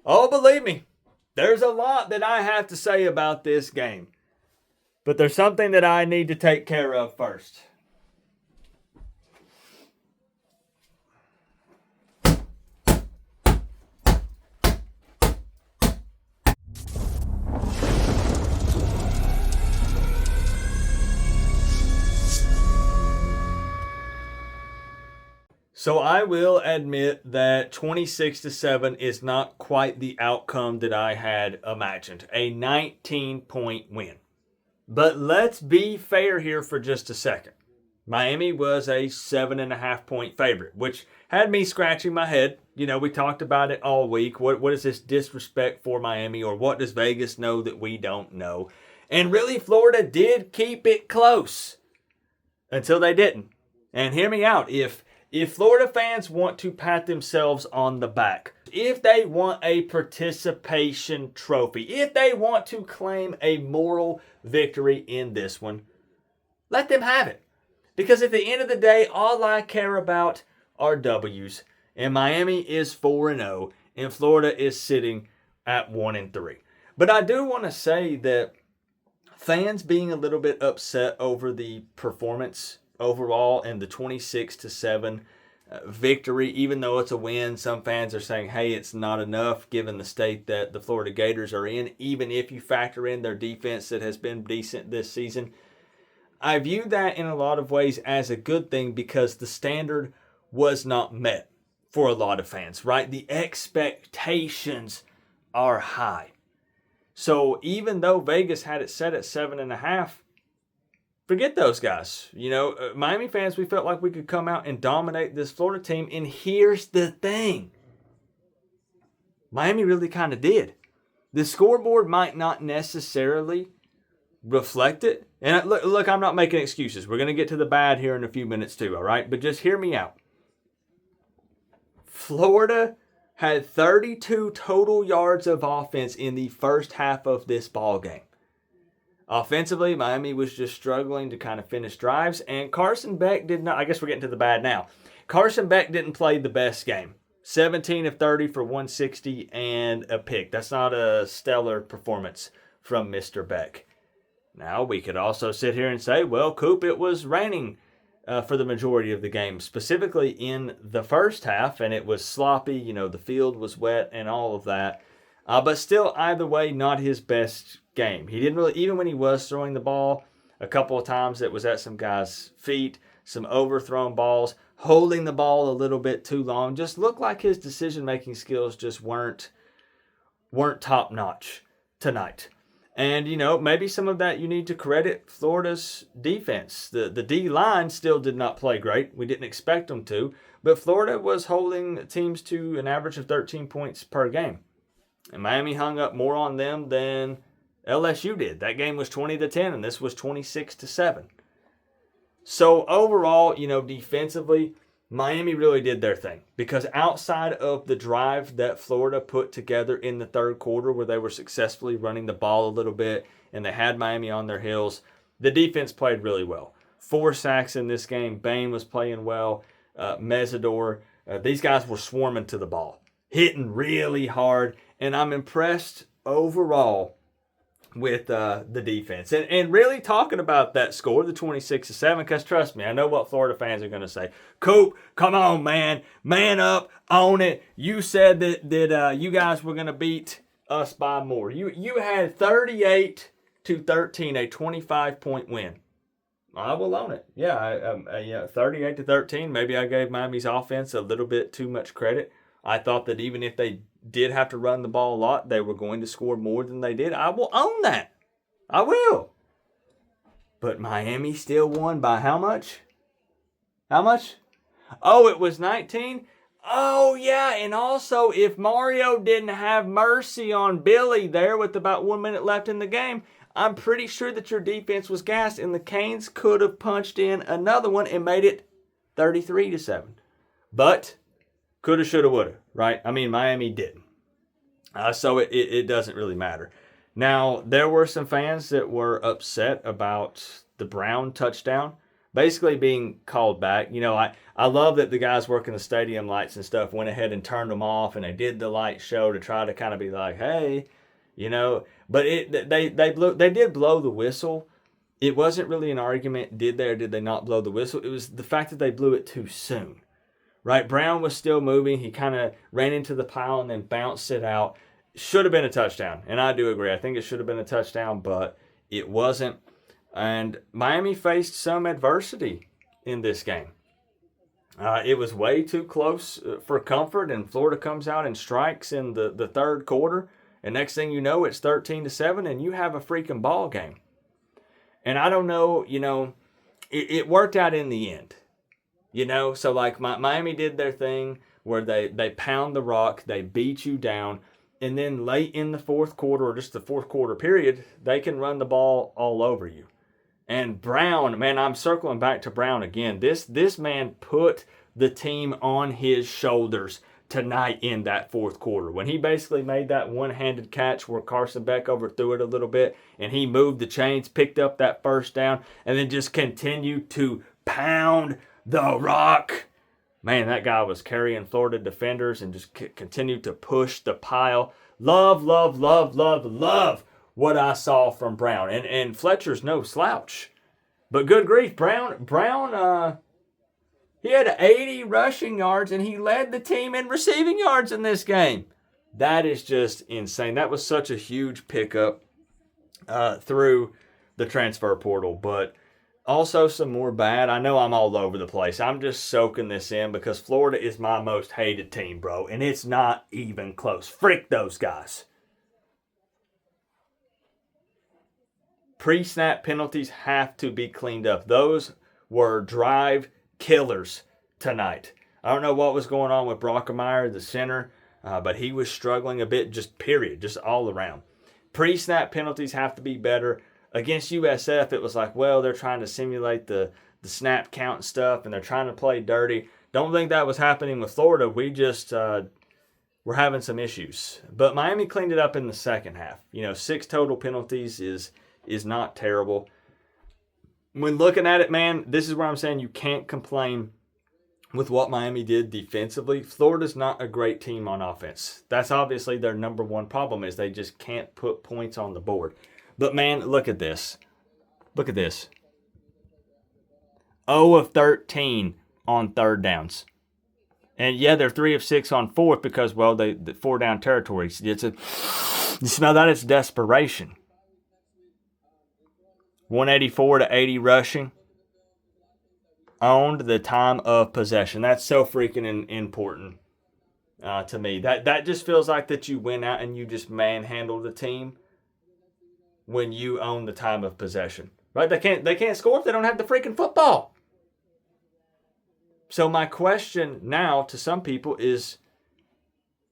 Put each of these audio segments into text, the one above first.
Oh, believe me, there's a lot that I have to say about this game. But there's something that I need to take care of first. So I will admit that 26-7 is not quite the outcome that I had imagined. A 19-point win. But let's be fair here for just a second. Miami was a 7.5-point favorite, which had me scratching my head. You know, we talked about it all week. What is this disrespect for Miami, or what does Vegas know that we don't know? And really, Florida did keep it close until they didn't. And hear me out. If Florida fans want to pat themselves on the back, if they want a participation trophy, if they want to claim a moral victory in this one, let them have it. Because at the end of the day, all I care about are W's. And Miami is 4-0, and Florida is sitting at 1-3. But I do want to say that fans being a little bit upset over the performance overall and the 26-7 victory, even though it's a win, some fans are saying, hey, it's not enough given the state that the Florida Gators are in, even if you factor in their defense that has been decent this season. I view that in a lot of ways as a good thing because the standard was not met for a lot of fans, right? The expectations are high. So even though Vegas had it set at 7.5, forget those guys. You know, Miami fans, we felt like we could come out and dominate this Florida team. And here's the thing. Miami really kind of did. The scoreboard might not necessarily reflect it. And look, I'm not making excuses. We're going to get to the bad here in a few minutes too, all right? But just hear me out. Florida had 32 total yards of offense in the first half of this ball game. Offensively, Miami was just struggling to kind of finish drives, and Carson Beck did not. I guess we're getting to the bad now. Carson Beck didn't play the best game. 17 of 30 for 160 and a pick. That's not a stellar performance from Mr. Beck. Now, we could also sit here and say, well, Coop, it was raining for the majority of the game, specifically in the first half, and it was sloppy. You know, the field was wet and all of that. But still, either way, not his best game. He didn't really, even when he was throwing the ball, a couple of times it was at some guys' feet, some overthrown balls, holding the ball a little bit too long. Just looked like his decision-making skills just weren't top-notch tonight. And, you know, maybe some of that you need to credit Florida's defense. The D-line still did not play great. We didn't expect them to. But Florida was holding teams to an average of 13 points per game. And Miami hung up more on them than LSU did. That game was 20-10, and this was 26-7. So overall, you know, defensively, Miami really did their thing. Because outside of the drive that Florida put together in the third quarter where they were successfully running the ball a little bit and they had Miami on their heels, the defense played really well. 4 sacks in this game. Bain was playing well. Mesidor. These guys were swarming to the ball, hitting really hard. And I'm impressed overall with the defense. And really talking about that score, the 26-7, because trust me, I know what Florida fans are going to say. Coop, come on, man. Man up, own it. You said that you guys were going to beat us by more. You had 38-13, a 25-point win. I will own it. Yeah, 38-13. Maybe I gave Miami's offense a little bit too much credit. I thought that even if they did have to run the ball a lot, they were going to score more than they did. I will own that. I will. But Miami still won by how much? How much? Oh, it was 19? Oh, yeah. And also, if Mario didn't have mercy on Billy there with about 1 minute left in the game, I'm pretty sure that your defense was gassed and the Canes could have punched in another one and made it 33-7. But coulda, shoulda, woulda, right? I mean, Miami didn't. So it doesn't really matter. Now, there were some fans that were upset about the Brown touchdown. basically being called back. I love that the guys working the stadium lights and stuff went ahead and turned them off, and they did the light show to try to kind of be like, hey, but they did blow the whistle. It wasn't really an argument, did they or did they not blow the whistle? It was the fact that they blew it too soon. Right? Brown was still moving. He kind of ran into the pile and then bounced it out. Should have been a touchdown. And I do agree. I think it should have been a touchdown, but it wasn't. And Miami faced some adversity in this game. It was way too close for comfort, and Florida comes out and strikes in the third quarter. And next thing you know, it's 13-7, and you have a freaking ball game. And I don't know, it worked out in the end. So like Miami did their thing where they pound the rock, they beat you down, and then late in the fourth quarter or just the fourth quarter period, they can run the ball all over you. And Brown, man, I'm circling back to Brown again. This man put the team on his shoulders tonight in that fourth quarter. When he basically made that one-handed catch where Carson Beck overthrew it a little bit, and he moved the chains, picked up that first down, and then just continued to pound the rock. Man, that guy was carrying Florida defenders and just continued to push the pile. Love what I saw from Brown. And Fletcher's no slouch. But good grief, Brown, he had 80 rushing yards and he led the team in receiving yards in this game. That is just insane. That was such a huge pickup through the transfer portal. But also some more bad. I know I'm all over the place. I'm just soaking this in because Florida is my most hated team, bro. And it's not even close. Frick those guys. Pre-snap penalties have to be cleaned up. Those were drive killers tonight. I don't know what was going on with Brockemeyer, the center, but he was struggling a bit, just all around. Pre-snap penalties have to be better. Against USF, it was like, well, they're trying to simulate the snap count and stuff, and they're trying to play dirty. Don't think that was happening with Florida. We just were having some issues. But Miami cleaned it up in the second half. 6 total penalties is not terrible. When looking at it, man, this is where I'm saying you can't complain with what Miami did defensively. Florida's not a great team on offense. That's obviously their number one problem is they just can't put points on the board. But, man, look at this. Look at this. 0 of 13 on third downs. And, yeah, they're 3 of 6 on fourth because, well, the 4-down territory. You smell that? It's desperation. 184 to 80 rushing. Owned the time of possession. That's so freaking important to me. That just feels like that you went out and you just manhandled the team when you own the time of possession. Right? They can't score if they don't have the freaking football. So my question now to some people is,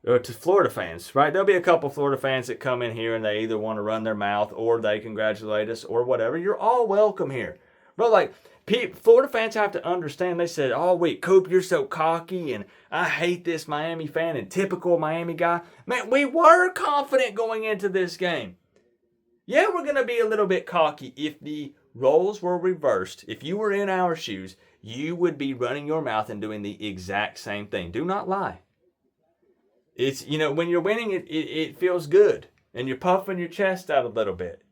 or to Florida fans, right? There'll be a couple Florida fans that come in here and they either want to run their mouth or they congratulate us or whatever. You're all welcome here. But Florida fans have to understand, they said, oh, wait, Coop, you're so cocky and I hate this Miami fan and typical Miami guy. Man, we were confident going into this game. Yeah, we're going to be a little bit cocky. If the roles were reversed, if you were in our shoes, you would be running your mouth and doing the exact same thing. Do not lie. It's, when you're winning, it feels good. And you're puffing your chest out a little bit,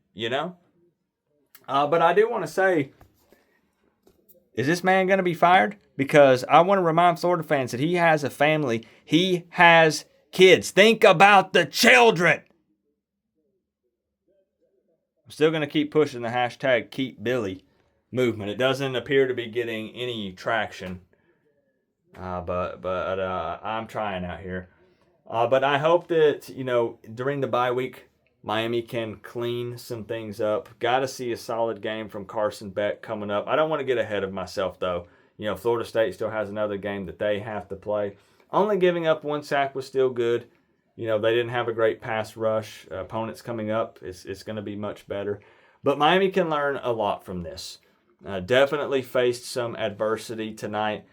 But I do want to say, is this man going to be fired? Because I want to remind Florida fans that he has a family. He has kids. Think about the children. I'm still going to keep pushing the hashtag Keep Billy movement. It doesn't appear to be getting any traction. But I'm trying out here. But I hope that, during the bye week, Miami can clean some things up. Got to see a solid game from Carson Beck coming up. I don't want to get ahead of myself, though. Florida State still has another game that they have to play. Only giving up 1 sack was still good. They didn't have a great pass rush. Opponents coming up, it's going to be much better. But Miami can learn a lot from this. Definitely faced some adversity tonight.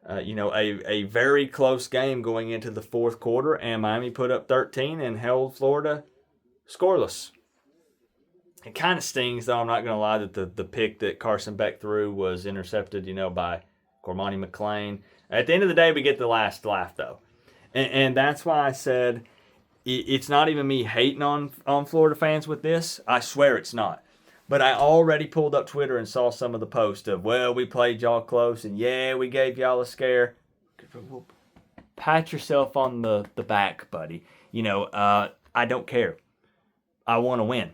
A very close game going into the fourth quarter, and Miami put up 13 and held Florida scoreless. It kind of stings, though. I'm not going to lie, that the pick that Carson Beck threw was intercepted, by Cormani McClain. At the end of the day, we get the last laugh, though. And that's why I said it's not even me hating on Florida fans with this. I swear it's not. But I already pulled up Twitter and saw some of the posts of, well, we played y'all close, and yeah, we gave y'all a scare. Pat yourself on the back, buddy. I don't care. I want to win.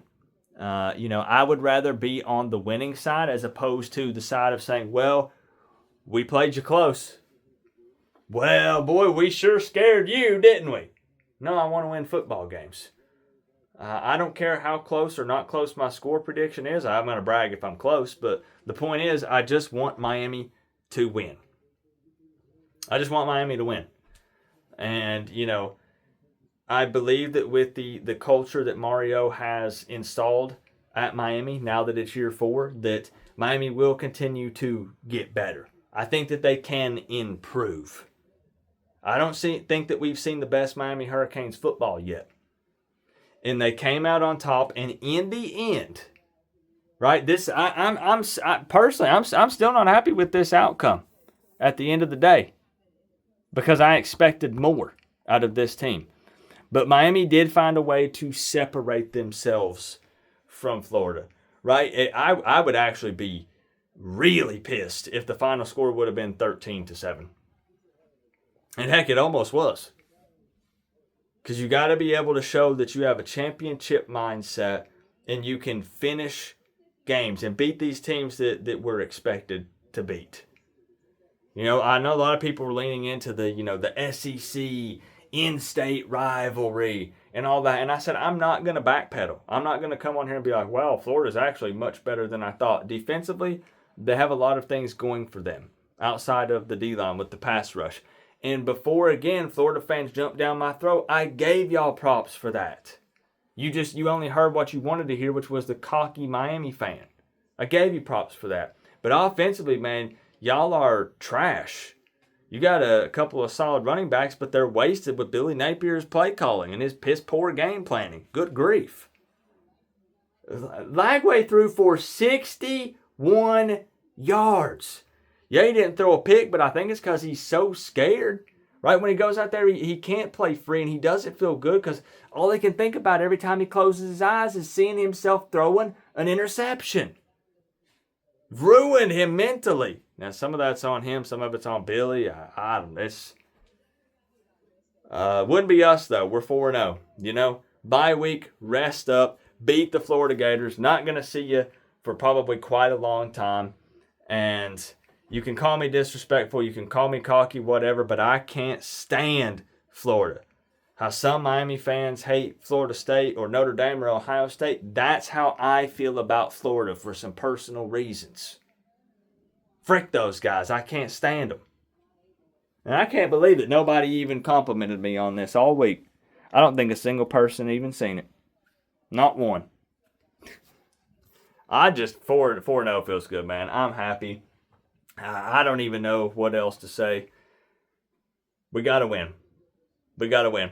I would rather be on the winning side as opposed to the side of saying, well, we played you close. Well, boy, we sure scared you, didn't we? No, I want to win football games. I don't care how close or not close my score prediction is. I'm going to brag if I'm close, but the point is I just want Miami to win. I just want Miami to win. And, I believe that with the culture that Mario has installed at Miami, now that it's year 4, that Miami will continue to get better. I think that they can improve. I don't think that we've seen the best Miami Hurricanes football yet. And they came out on top, and in the end, right? I'm personally, I'm still not happy with this outcome at the end of the day, because I expected more out of this team. But Miami did find a way to separate themselves from Florida, right? I would actually be really pissed if the final score would have been 13-7. And heck, it almost was. Because you got to be able to show that you have a championship mindset and you can finish games and beat these teams that we're expected to beat. I know a lot of people were leaning into the SEC in-state rivalry and all that. And I said, I'm not going to backpedal. I'm not going to come on here and be like, well, Florida's actually much better than I thought. Defensively, they have a lot of things going for them outside of the D-line with the pass rush. And before, again, Florida fans jumped down my throat, I gave y'all props for that. You only heard what you wanted to hear, which was the cocky Miami fan. I gave you props for that. But offensively, man, y'all are trash. You got a couple of solid running backs, but they're wasted with Billy Napier's play calling and his piss poor game planning. Good grief. Lagway threw for 61 yards. Yeah, he didn't throw a pick, but I think it's because he's so scared. Right? When he goes out there, he can't play free, and he doesn't feel good because all he can think about every time he closes his eyes is seeing himself throwing an interception. Ruined him mentally. Now, some of that's on him, some of it's on Billy. I don't know. It's wouldn't be us, though. We're 4-0. Bye week, rest up, beat the Florida Gators. Not going to see you for probably quite a long time. And you can call me disrespectful, you can call me cocky, whatever, but I can't stand Florida. How some Miami fans hate Florida State or Notre Dame or Ohio State, that's how I feel about Florida for some personal reasons. Frick those guys. I can't stand them. And I can't believe that nobody even complimented me on this all week. I don't think a single person even seen it. Not one. I just 4-0 feels good, man. I'm happy. I don't even know what else to say. We got to win. We got to win.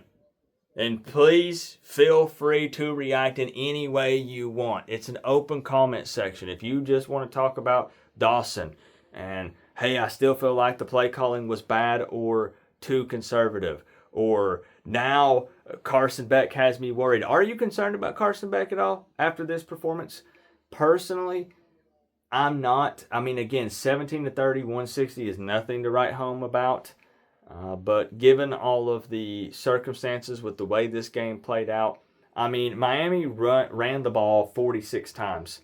And please feel free to react in any way you want. It's an open comment section. If you just want to talk about Dawson and, hey, I still feel like the play calling was bad or too conservative, or now Carson Beck has me worried. Are you concerned about Carson Beck at all after this performance? Personally, I'm not. I mean, again, 17-30, 160 is nothing to write home about. But given all of the circumstances with the way this game played out, I mean, Miami ran the ball 46 times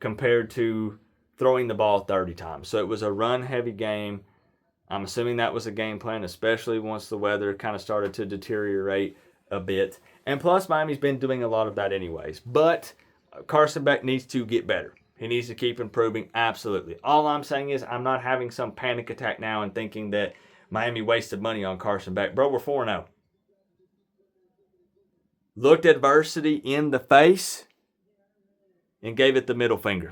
compared to throwing the ball 30 times. So it was a run-heavy game. I'm assuming that was a game plan, especially once the weather kind of started to deteriorate a bit. And plus, Miami's been doing a lot of that anyways. But Carson Beck needs to get better. He needs to keep improving, absolutely. All I'm saying is I'm not having some panic attack now and thinking that Miami wasted money on Carson Beck. Bro, we're 4-0. Looked adversity in the face and gave it the middle finger.